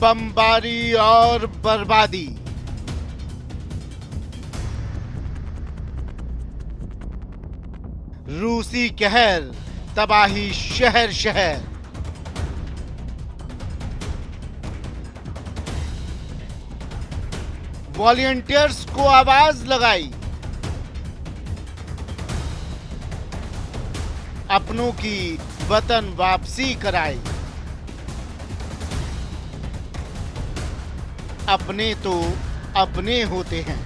बमबारी और बर्बादी। रूसी कहर, तबाही शहर शहर। वॉलंटियर्स को आवाज लगाई, अपनों की वतन वापसी कराई। अपने तो अपने होते हैं।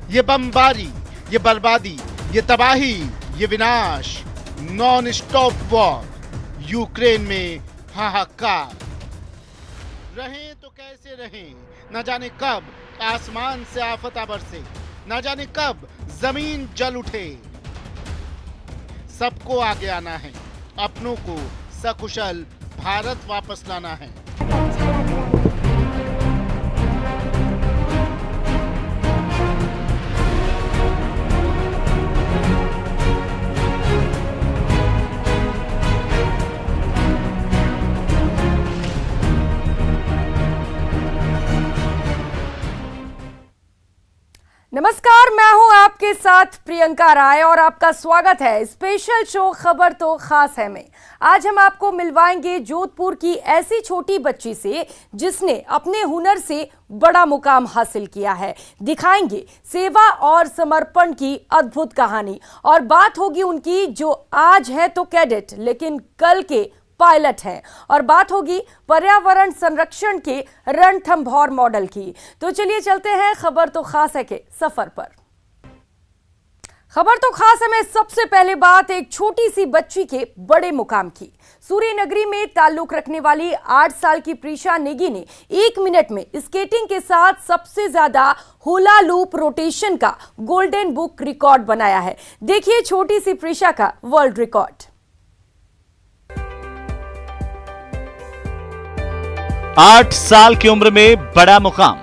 ये बमबारी, ये बर्बादी, ये तबाही, ये विनाश, नॉन स्टॉप वॉर। यूक्रेन में हाहाकार। रहें तो कैसे रहें, न जाने कब आसमान से आफत बरसे, न जाने कब जमीन जल उठे। सबको आगे आना है, अपनों को सकुशल भारत वापस लाना है। नमस्कार, मैं हूं आपके साथ प्रियंका राय और आपका स्वागत है स्पेशल शो खबर तो खास है में। आज हम आपको मिलवाएंगे जोधपुर की ऐसी छोटी बच्ची से जिसने अपने हुनर से बड़ा मुकाम हासिल किया है। दिखाएंगे सेवा और समर्पण की अद्भुत कहानी और बात होगी उनकी जो आज है तो कैडेट लेकिन कल के पायलट हैं, और बात होगी पर्यावरण संरक्षण के रणथंभौर मॉडल की। तो चलिए चलते हैं खबर तो खास है के सफर पर। खबर तो खास है में सबसे पहले बात एक छोटी सी बच्ची के बड़े मुकाम की। सूर्य नगरी में ताल्लुक रखने वाली 8 साल की प्रीशा नेगी ने 1 मिनट में स्केटिंग के साथ सबसे ज्यादा हुला लूप रोटेशन का गोल्डन बुक रिकॉर्ड बनाया है। देखिए छोटी सी प्रीशा का वर्ल्ड रिकॉर्ड। 8 साल की उम्र में बड़ा मुकाम,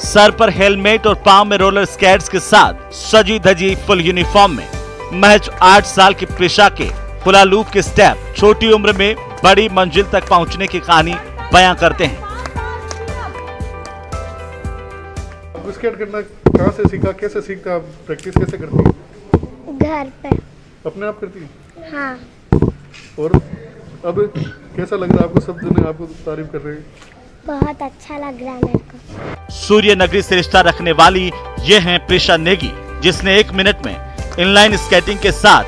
सर पर हेलमेट और पांव में रोलर स्केट्स के साथ सजी धजी फुल यूनिफॉर्म में महज 8 साल की प्रीशा के हुला लूप के स्टेप छोटी उम्र में बड़ी मंजिल तक पहुंचने की कहानी बयां करते हैं। स्केट करना कहां से सीखा, कैसे सीखा, प्रैक्टिस कैसे करती है? घर पे। अपने आप करती है? हाँ। और अब कैसा लग रहा है आपको? सब जने आपको तारीफ कर रहे हैं। बहुत अच्छा लग रहा है मेरे को। सूर्य नगरी से रिश्ता रखने वाली ये हैं प्रीशा नेगी, जिसने 1 मिनट में इनलाइन स्केटिंग के साथ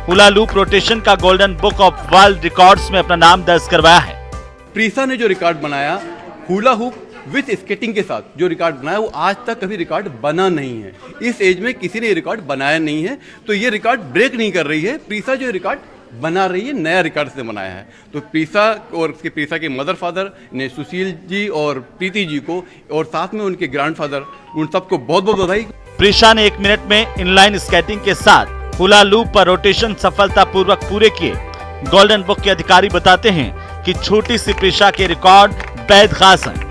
हुला लूप रोटेशन का golden book of world records में अपना नाम दर्ज करवाया है। प्रीशा ने जो रिकॉर्ड बनाया हुला हुप विथ स्केटिंग के साथ जो रिकॉर्ड बनाया वो आज तक कभी रिकॉर्ड बना नहीं है। इस एज में किसी ने रिकॉर्ड बनाया नहीं है, तो ये रिकॉर्ड ब्रेक नहीं कर रही है। प्रीशा जो रिकॉर्ड बना रही है नया रिकॉर्ड से बनाया है। तो प्रीशा और उसके प्रीशा के मदर फादर ने सुशील जी और प्रीति जी को और साथ में उनके ग्रैंडफादर, उन सबको बहुत बहुत बधाई। प्रीशा ने 1 मिनट में इनलाइन स्केटिंग के साथ हुला लूप पर रोटेशन सफलतापूर्वक पूरे किए। गोल्डन बुक के अधिकारी बताते हैं कि छोटी सी प्रीशा के रिकॉर्ड बेहद खास हैं।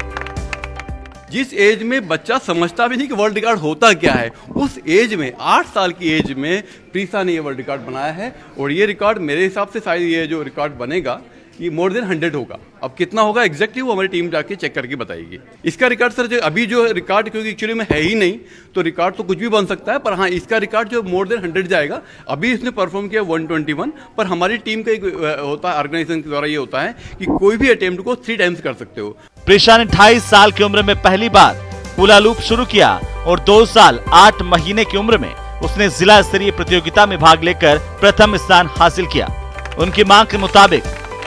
जिस एज में बच्चा समझता भी नहीं कि वर्ल्ड रिकॉर्ड होता क्या है, उस एज में 8 साल की एज में प्रीशा ने ये वर्ल्ड रिकॉर्ड बनाया है। और ये रिकॉर्ड मेरे हिसाब से शायद ये जो रिकॉर्ड बनेगा ये मोर देन 100 होगा। अब कितना होगा एग्जैक्टली वो हमारी टीम जाके चेक करके बताएगी। इसका रिकॉर्ड सर जो अभी जो रिकॉर्ड क्योंकि एक्चुअली में है ही नहीं, तो रिकॉर्ड तो कुछ भी बन सकता है, पर हाँ इसका रिकॉर्ड जो मोर देन 100 जाएगा। अभी इसने परफॉर्म किया 121, पर हमारी टीम का एक होता है ऑर्गेनाइजेशन के द्वारा ये होता है कि कोई भी अटेम्प्ट को 3 टाइम्स कर सकते हो। प्रीशा ने 28 साल की उम्र में पहली बार हुला लूप शुरू किया और 2 साल 8 महीने की उम्र में उसने जिला स्तरीय प्रतियोगिता में भाग लेकर प्रथम स्थान हासिल किया। उनकी मां के मुताबिक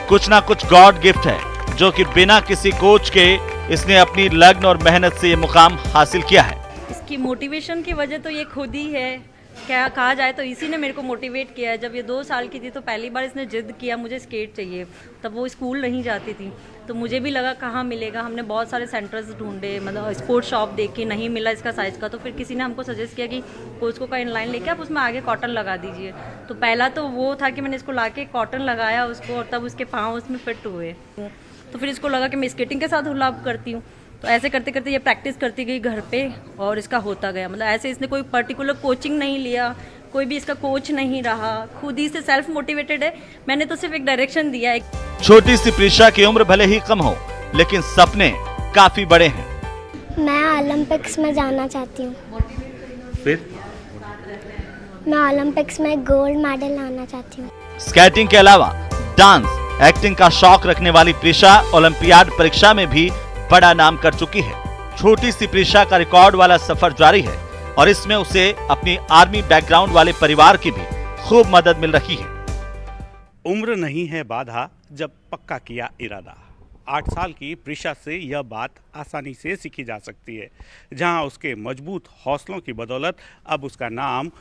कुछ ना कुछ गॉड गिफ्ट है जो कि बिना किसी कोच के इसने अपनी लगन और मेहनत से ये मुकाम हासिल किया है। इसकी मोटिवेशन की वजह तो ये खुद ही है, क्या कहा जाए तो इसी ने मेरे को मोटिवेट किया है। जब ये 2 साल की थी तो पहली बार इसने जिद किया मुझे स्केट चाहिए, तब वो स्कूल नहीं जाती थी, तो मुझे भी लगा कहाँ मिलेगा। हमने बहुत सारे सेंटर्स ढूंढे, मतलब स्पोर्ट्स शॉप देखी, नहीं मिला इसका साइज़ का। तो फिर किसी ने हमको सजेस्ट किया कि कोच को का इनलाइन लेके आप उसमें आगे कॉटन लगा दीजिए। तो पहला तो वो था कि मैंने इसको लाके कॉटन लगाया उसको, और तब उसके पाँव उसमें फिट हुए। तो फिर इसको लगा कि मैं स्केटिंग के साथ हुला करती हूँ, तो ऐसे करते करते ये प्रैक्टिस करती गई घर पे और इसका होता गया। मतलब ऐसे इसने कोई पर्टिकुलर कोचिंग नहीं लिया, कोई भी इसका कोच नहीं रहा, खुद ही से सेल्फ मोटिवेटेड है। मैंने तो सिर्फ एक डायरेक्शन दिया है। छोटी सी प्रीशा की उम्र भले ही कम हो, लेकिन सपने काफी बड़े हैं। मैं ओलंपिक्स में जाना चाहती हूँ। फिर मैं ओलंपिक्स में गोल्ड मेडल लाना चाहती हूँ। स्केटिंग के अलावा डांस, एक्टिंग का शौक रखने वाली प्रीशा ओलंपियाड परीक्षा में भी बड़ा नाम कर चुकी है। छोटी सी प्रीशा का रिकॉर्ड वाला सफर जारी है और इसमें उसे अपनी आर्मी बैकग्राउंड वाले परिवार की भी खूब मदद मिल रही है। उम्र नहीं है बाधा, जब पक्का किया इरादा। 8 साल की प्रीशा से यह बात आसानी से सीखी जा सकती है, जहां उसके मजबूत हौसलों की बदौलत अब उसका नाम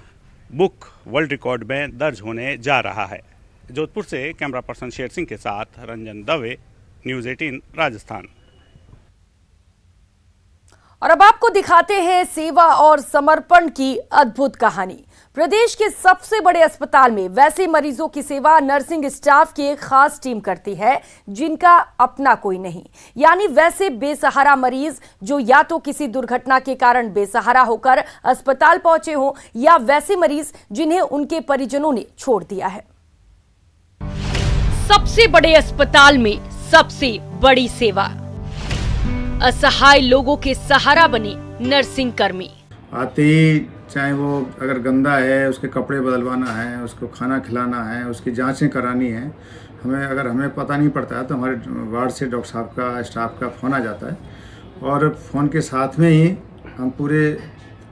बुक वर्ल्ड रिकॉर्ड में दर्ज होने जा रहा है। जोधपुर से कैमरा पर्सन शेर सिंह के साथ रंजन दवे, न्यूज़ 18 राजस्थान। और अब आपको दिखाते हैं सेवा और समर्पण की अद्भुत कहानी। प्रदेश के सबसे बड़े अस्पताल में वैसे मरीजों की सेवा नर्सिंग स्टाफ की एक खास टीम करती है जिनका अपना कोई नहीं, यानी वैसे बेसहारा मरीज जो या तो किसी दुर्घटना के कारण बेसहारा होकर अस्पताल पहुंचे हों या वैसे मरीज जिन्हें उनके परिजनों ने छोड़ दिया है। सबसे बड़े अस्पताल में सबसे बड़ी सेवा, असहाय लोगों के सहारा बने नर्सिंग कर्मी। आते ही चाहे वो अगर गंदा है, उसके कपड़े बदलवाना है, उसको खाना खिलाना है, उसकी जांचें करानी है, हमें पता नहीं पड़ता है तो हमारे वार्ड से डॉक्टर साहब का, स्टाफ का फ़ोन आ जाता है और फ़ोन के साथ में ही हम पूरे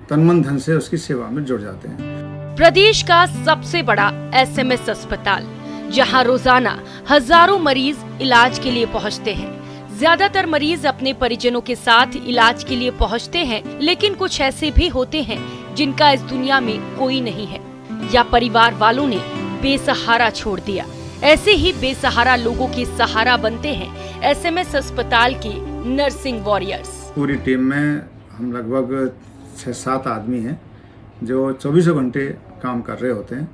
तन मन धन से उसकी सेवा में जुड़ जाते हैं। प्रदेश का सबसे बड़ा SMS अस्पताल, जहां रोजाना हजारों मरीज इलाज के लिए पहुंचते हैं। ज्यादातर मरीज अपने परिजनों के साथ इलाज के लिए पहुंचते हैं, लेकिन कुछ ऐसे भी होते हैं जिनका इस दुनिया में कोई नहीं है या परिवार वालों ने बेसहारा छोड़ दिया। ऐसे ही बेसहारा लोगों के सहारा बनते हैं SMS अस्पताल के नर्सिंग वॉरियर्स। पूरी टीम में हम लगभग 6-7 आदमी हैं जो 24 घंटे काम कर रहे होते हैं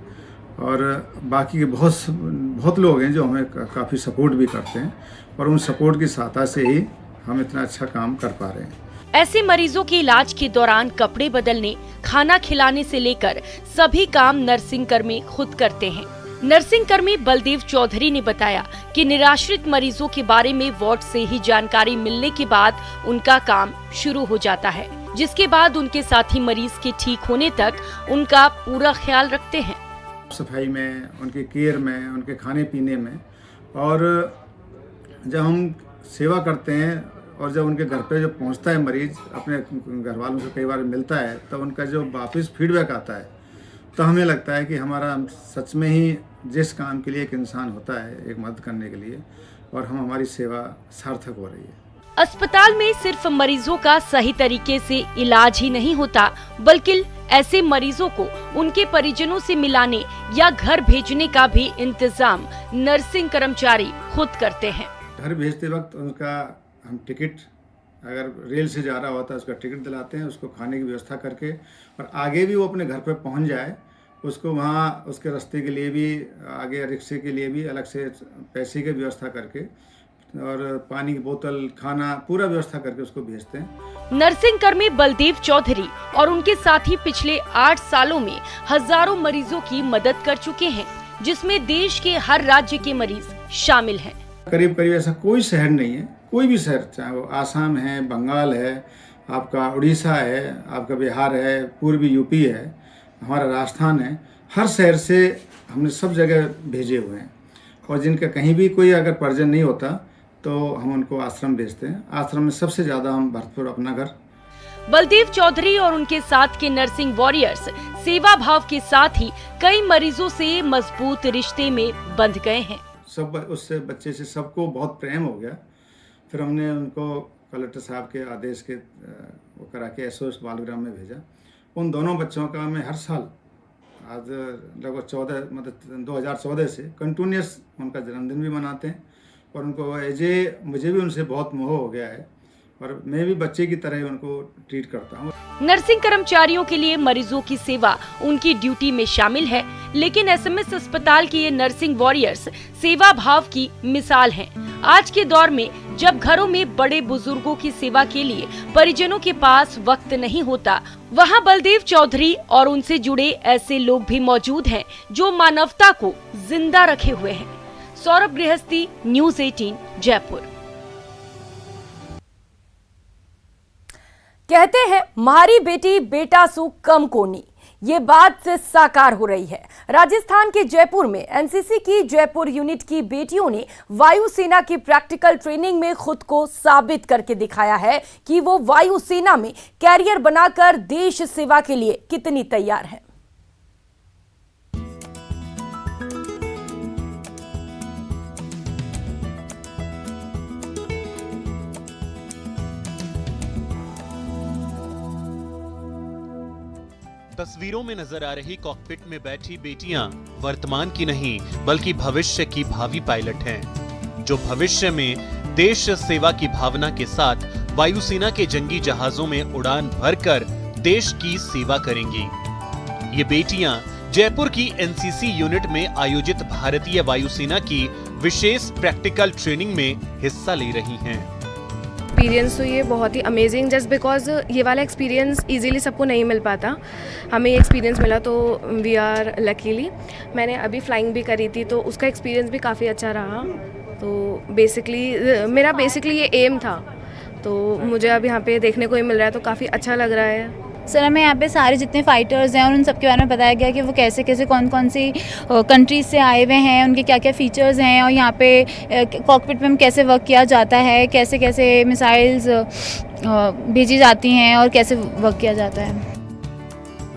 और बाकी के बहुत लोग हैं जो हमें काफ़ी सपोर्ट भी करते हैं और उन सपोर्ट की सहायता से ही हम इतना अच्छा काम कर पा रहे हैं। ऐसे मरीजों के इलाज के दौरान कपड़े बदलने, खाना खिलाने से लेकर सभी काम नर्सिंग कर्मी खुद करते हैं। नर्सिंग कर्मी बलदेव चौधरी ने बताया कि निराश्रित मरीजों के बारे में वार्ड से ही जानकारी मिलने के बाद उनका काम शुरू हो जाता है, जिसके बाद उनके साथी मरीज के ठीक होने तक उनका पूरा ख्याल रखते हैं। सफाई में, उनके केयर में, उनके खाने पीने में, और जब हम सेवा करते हैं और जब उनके घर पे जब पहुंचता है मरीज, अपने घर वालों से कई बार मिलता है, तो उनका जो वापस फीडबैक आता है तो हमें लगता है कि हमारा सच में ही जिस काम के लिए एक इंसान होता है, एक मदद करने के लिए, और हमारी सेवा सार्थक हो रही है। अस्पताल में सिर्फ मरीजों का सही तरीके से इलाज ही नहीं होता, बल्कि ऐसे मरीजों को उनके परिजनों से मिलाने या घर भेजने का भी इंतजाम नर्सिंग कर्मचारी खुद करते हैं। घर भेजते वक्त उनका हम टिकट, अगर रेल से जा रहा होता है उसका टिकट दिलाते हैं, उसको खाने की व्यवस्था करके, और आगे भी वो अपने घर पर पहुंच जाए, उसको वहाँ उसके रास्ते के लिए भी, आगे रिक्शे के लिए भी अलग से पैसे की व्यवस्था करके और पानी की बोतल, खाना, पूरा व्यवस्था करके उसको भेजते हैं। नर्सिंग कर्मी बलदेव चौधरी और उनके साथी पिछले 8 सालों में हजारों मरीजों की मदद कर चुके हैं, जिसमें देश के हर राज्य के मरीज शामिल हैं। करीब करीब ऐसा कोई शहर नहीं है, कोई भी शहर, चाहे वो आसाम है, बंगाल है, आपका उड़ीसा है, आपका बिहार है, पूर्वी यूपी है, हमारा राजस्थान है, हर शहर से हमने सब जगह भेजे हुए हैं। और जिनका कहीं भी कोई अगर परिजन नहीं होता तो हम उनको आश्रम भेजते हैं। आश्रम में सबसे ज्यादा हम भरतपुर अपना घर। बलदेव चौधरी और उनके साथ के नर्सिंग वॉरियर्स सेवा भाव के साथ ही कई मरीजों से मजबूत रिश्ते में बंध गए हैं। सब उससे बच्चे से सबको बहुत प्रेम हो गया। फिर हमने उनको कलेक्टर साहब के आदेश के वो करा के SOS बालग्राम में भेजा। उन दोनों बच्चों का मैं हर साल आज लगभग 2014 से कंटिन्यूस उनका जन्मदिन भी मनाते हैं और उनको मुझे भी उनसे बहुत मोह हो गया है और मैं भी बच्चे की तरह उनको ट्रीट करता हूँ। नर्सिंग कर्मचारियों के लिए मरीजों की सेवा उनकी ड्यूटी में शामिल है, लेकिन SMS अस्पताल के ये नर्सिंग वॉरियर्स सेवा भाव की मिसाल हैं। आज के दौर में जब घरों में बड़े बुजुर्गों की सेवा के लिए परिजनों के पास वक्त नहीं होता, वहां बलदेव चौधरी और उनसे जुड़े ऐसे लोग भी मौजूद हैं जो मानवता को जिंदा रखे हुए हैं। सौरभ गृहस्थी, न्यूज़ 18, जयपुर। कहते हैं म्हारी बेटी बेटा सु कम कोनी, ये बात साकार हो रही है। राजस्थान के जयपुर में एनसीसी की जयपुर यूनिट की बेटियों ने वायुसेना की प्रैक्टिकल ट्रेनिंग में खुद को साबित करके दिखाया है कि वो वायुसेना में कैरियर बनाकर देश सेवा के लिए कितनी तैयार हैं। तस्वीरों में नजर आ रही कॉकपिट में बैठी बेटियां वर्तमान की नहीं बल्कि भविष्य की भावी पायलट हैं, जो भविष्य में देश सेवा की भावना के साथ वायुसेना के जंगी जहाजों में उड़ान भरकर देश की सेवा करेंगी। ये बेटियां जयपुर की एनसीसी यूनिट में आयोजित भारतीय वायुसेना की विशेष प्रैक्टिकल ट्रेनिंग में हिस्सा ले रही हैं। एक्सपीरियंस तो ये बहुत ही अमेजिंग, जस्ट बिकॉज ये वाला एक्सपीरियंस इजीली सबको नहीं मिल पाता। हमें ये एक्सपीरियंस मिला तो वी आर लकीली। मैंने अभी फ्लाइंग भी करी थी तो उसका एक्सपीरियंस भी काफ़ी अच्छा रहा। तो मेरा बेसिकली ये एम था, तो मुझे अब यहाँ पे देखने को ही मिल रहा है तो काफ़ी अच्छा लग रहा है। सर, हमें यहाँ पे सारे जितने फाइटर्स हैं और उन सबके बारे में बताया गया कि वो कैसे कैसे कौन कौन सी कंट्रीज से आए हुए हैं, उनके क्या क्या फीचर्स हैं और यहाँ पे कॉकपिट में कैसे वर्क किया जाता है, कैसे कैसे मिसाइल्स भेजी जाती हैं और कैसे वर्क किया जाता है।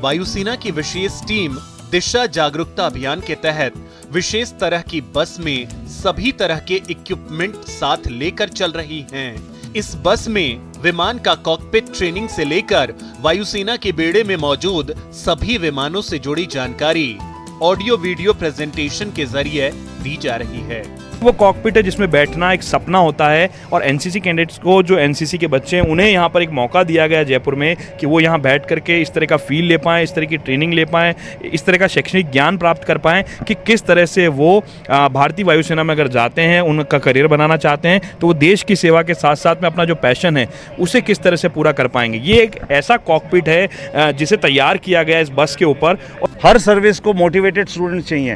वायुसेना की विशेष टीम दिशा जागरूकता अभियान के तहत विशेष तरह की बस में सभी तरह के इक्विपमेंट साथ लेकर चल रही हैं। इस बस में विमान का कॉकपिट ट्रेनिंग से लेकर वायुसेना के बेड़े में मौजूद सभी विमानों से जुड़ी जानकारी ऑडियो वीडियो प्रेजेंटेशन के जरिए दी जा रही है। वो कॉकपिट है जिसमें बैठना एक सपना होता है और एनसीसी कैडेट्स को, जो एनसीसी के बच्चे हैं, उन्हें यहाँ पर एक मौका दिया गया जयपुर में कि वो यहाँ बैठ करके इस तरह का फील ले पाएँ, इस तरह की ट्रेनिंग ले पाएँ, इस तरह का शैक्षणिक ज्ञान प्राप्त कर पाएँ कि किस तरह से वो भारतीय वायुसेना में अगर जाते हैं, उनका करियर बनाना चाहते हैं तो वो देश की सेवा के साथ साथ में अपना जो पैशन है उसे किस तरह से पूरा कर पाएंगे। ये एक ऐसा कॉकपिट है जिसे तैयार किया गया इस बस के ऊपर। हर सर्विस को मोटिवेटेड स्टूडेंट चाहिए,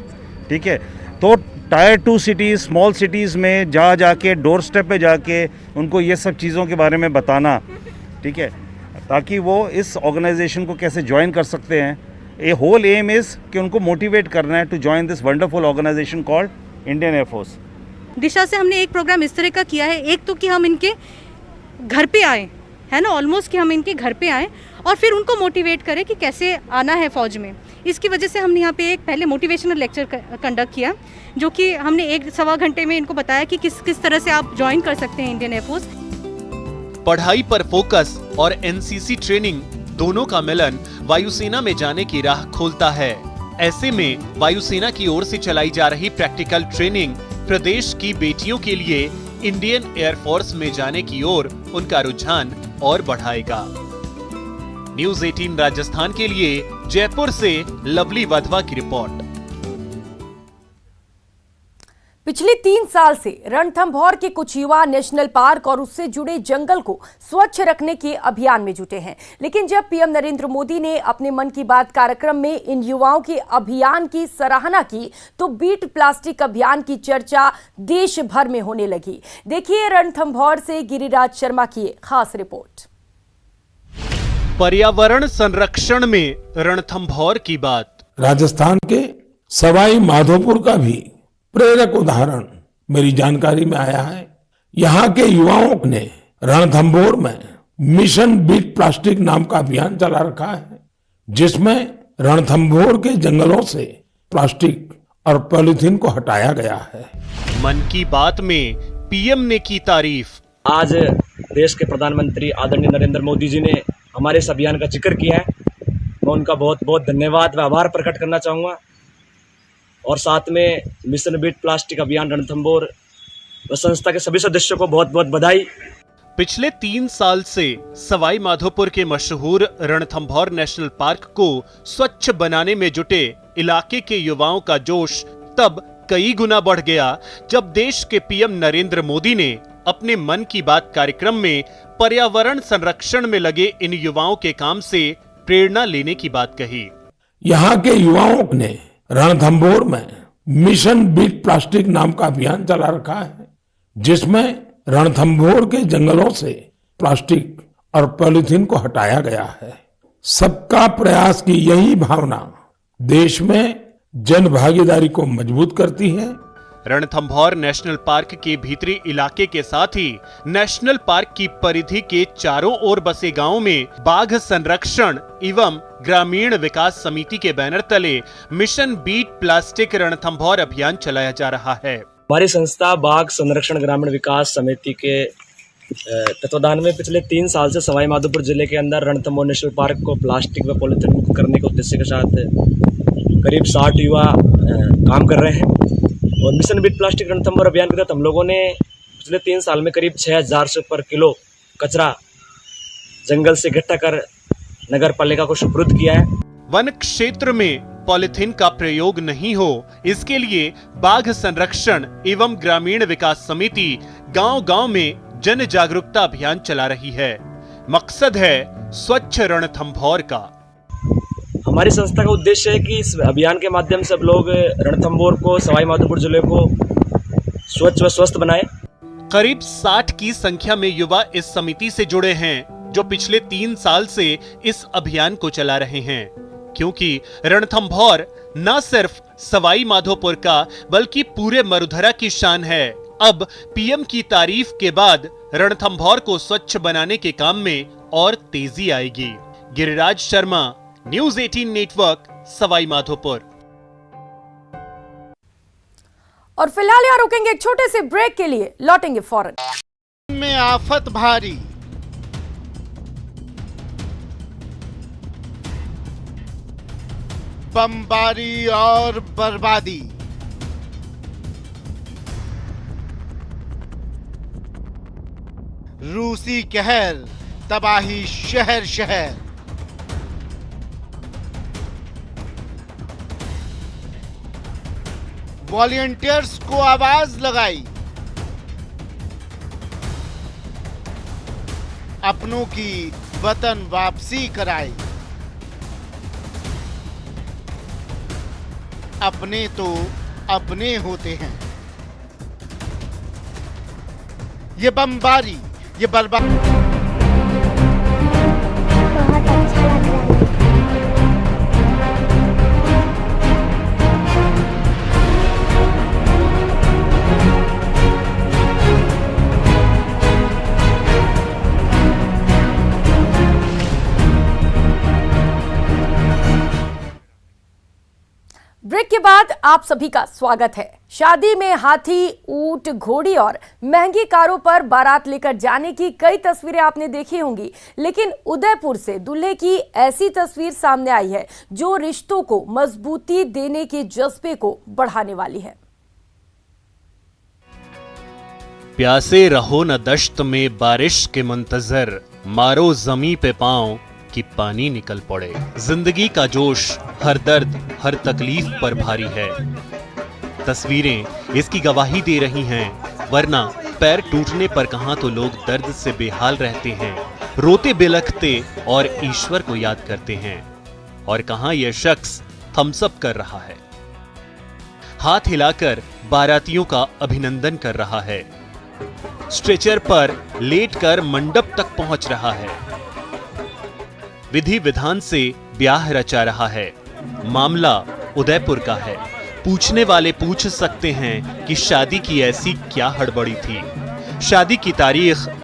ठीक है। तो टायर 2 सिटीज़, स्मॉल सिटीज़ में जाके डोर स्टेप पे जाके उनको ये सब चीज़ों के बारे में बताना, ठीक है, ताकि वो इस ऑर्गेनाइजेशन को कैसे ज्वाइन कर सकते हैं। ए होल एम इज़ कि उनको मोटिवेट करना है to join this wonderful organisation called Indian air force. दिशा से हमने एक प्रोग्राम इस तरह का किया है, एक तो कि हम इनके घर पे आए, है ना, ऑलमोस्ट कि हम इनके घर पे आए और फिर उनको मोटिवेट करें कि कैसे आना है फ़ौज में। इसकी वजह से हमने यहाँ पे एक पहले मोटिवेशनल लेक्चर कंडक्ट किया, जो कि हमने 1-1.25 घंटे में इनको बताया कि किस तरह से आप ज्वाइन कर सकते हैं इंडियन एयरफोर्स। पढ़ाई पर फोकस और एनसीसी ट्रेनिंग दोनों का मिलन वायुसेना में जाने की राह खोलता है। ऐसे में वायुसेना की ओर से चलाई जा रही प्रैक्टिकल ट्रेनिंग प्रदेश की बेटियों के लिए इंडियन एयरफोर्स में जाने की ओर उनका रुझान और बढ़ाएगा। न्यूज़ 18 राजस्थान के लिए जयपुर से लवली वधवा की रिपोर्ट। पिछले 3 साल से रणथंभौर के कुछ युवा नेशनल पार्क और उससे जुड़े जंगल को स्वच्छ रखने के अभियान में जुटे हैं। लेकिन जब पीएम नरेंद्र मोदी ने अपने मन की बात कार्यक्रम में इन युवाओं के अभियान की सराहना की तो बीट प्लास्टिक अभियान की चर्चा देश भर में होने लगी। देखिए रणथंभौर से गिरिराज शर्मा की खास रिपोर्ट। पर्यावरण संरक्षण में रणथंभौर की बात। राजस्थान के सवाई माधोपुर का भी प्रेरक उदाहरण मेरी जानकारी में आया है। यहाँ के युवाओं ने रणथंभौर में मिशन बीट प्लास्टिक नाम का अभियान चला रखा है, जिसमें रणथंभौर के जंगलों से प्लास्टिक और पॉलीथीन को हटाया गया है। मन की बात में पीएम ने की तारीफ। आज देश के प्रधानमंत्री आदरणीय नरेंद्र मोदी जी ने हमारे इस अभियान का जिक्र किया है। मैं उनका बहुत बहुत धन्यवाद व आभार प्रकट करना चाहूँगा और साथ में मिशन बीट प्लास्टिक अभियान रणथंभौर व संस्था के सभी सदस्यों को बहुत बहुत बधाई। पिछले 3 साल से सवाई माधोपुर के मशहूर रणथंभौर नेशनल पार्क को स्वच्छ बनाने में जुटे इलाके के युवाओं का जोश तब कई गुना बढ़ गया जब देश के पीएम नरेंद्र मोदी ने अपने मन की बात कार्यक्रम में पर्यावरण संरक्षण में लगे इन युवाओं के काम से प्रेरणा लेने की बात कही। यहाँ के युवाओं ने रणथंभौर में मिशन बीट प्लास्टिक नाम का अभियान चला रखा है, जिसमें रणथंभौर के जंगलों से प्लास्टिक और पॉलीथीन को हटाया गया है। सबका प्रयास की यही भावना देश में जन भागीदारी को मजबूत करती है। रणथंभौर नेशनल पार्क के भीतरी इलाके के साथ ही नेशनल पार्क की परिधि के चारों ओर बसे गांवों में बाघ संरक्षण एवं ग्रामीण विकास समिति के बैनर तले मिशन बीट प्लास्टिक रणथंभौर अभियान चलाया जा रहा है। हमारी संस्था बाघ संरक्षण ग्रामीण विकास समिति के तत्वाधान में पिछले 3 साल से सवाई माधोपुर जिले के अंदर रणथंभौर नेशनल पार्क को प्लास्टिक व पॉलीथीन मुक्त करने के उद्देश्य के साथ करीब 60 युवा काम कर रहे हैं। और मिशन बीट प्लास्टिक रणथंभौर अभियान के तहत हम लोगों ने पिछले 3 साल में करीब 6000 से ऊपर किलो कचरा जंगल से इकट्ठा कर नगर पालिका को सुपुर्द किया है। वन क्षेत्र में पॉलीथीन का प्रयोग नहीं हो, इसके लिए बाघ संरक्षण एवं ग्रामीण विकास समिति गांव-गांव में जन जागरूकता अभियान चला रही है। मकसद है स्वच्छ रणथंभौर का। हमारी संस्था का उद्देश्य है कि इस अभियान के माध्यम से अब लोग रणथंभौर को, सवाई माधोपुर जिले को स्वच्छ व स्वस्थ बनाएं। करीब 60 की संख्या में युवा इस समिति से जुड़े हैं, जो पिछले 3 साल से इस अभियान को चला रहे हैं, क्योंकि रणथंभौर न सिर्फ सवाई माधोपुर का बल्कि पूरे मरुधरा की शान है। अब पीएम की तारीफ के बाद रणथंभौर को स्वच्छ बनाने के काम में और तेजी आएगी। Giriraj Sharma, news 18 network, Sawai Madhopur. और फिलहाल यहाँ रुकेंगे एक छोटे से ब्रेक के लिए, लौटेंगे फौरन। में आफत भारी, बमबारी और बर्बादी, रूसी कहर, तबाही शहर शहर। वॉलंटियर्स को आवाज लगाई, अपनों की वतन वापसी कराई। अपने तो अपने होते हैं। ये बमबारी, ये बर्बादी बहुत अच्छा लग रहा है। ब्रेक के बाद आप सभी का स्वागत है। शादी में हाथी, ऊंट, घोड़ी और महंगी कारों पर बारात लेकर जाने की कई तस्वीरें आपने देखी होंगी, लेकिन उदयपुर से दूल्हे की ऐसी तस्वीर सामने आई है जो रिश्तों को मजबूती देने के जज्बे को बढ़ाने वाली है। प्यासे रहो न दश्त में बारिश के मुंतजर, मारो जमी पे पांव कि पानी निकल पड़े। जिंदगी का जोश हर दर्द, हर तकलीफ पर भारी है। तस्वीरें इसकी गवाही दे रही हैं, वरना पैर टूटने पर कहां तो लोग दर्द से बेहाल रहते हैं, रोते बिलखते और ईश्वर को याद करते हैं, और कहां यह शख्स थम्स अप कर रहा है, हाथ हिलाकर बारातियों का अभिनंदन कर रहा है, स्ट्रेचर पर लेटकर मंडप तक पहुंच रहा है, विधि विधान से ब्याह रचा रहा है। मामला उदयपुर का है। पूछने वाले पूछ सकते हैं कि शादी की ऐसी क्या हड़बड़ी थी। शादी की तारीख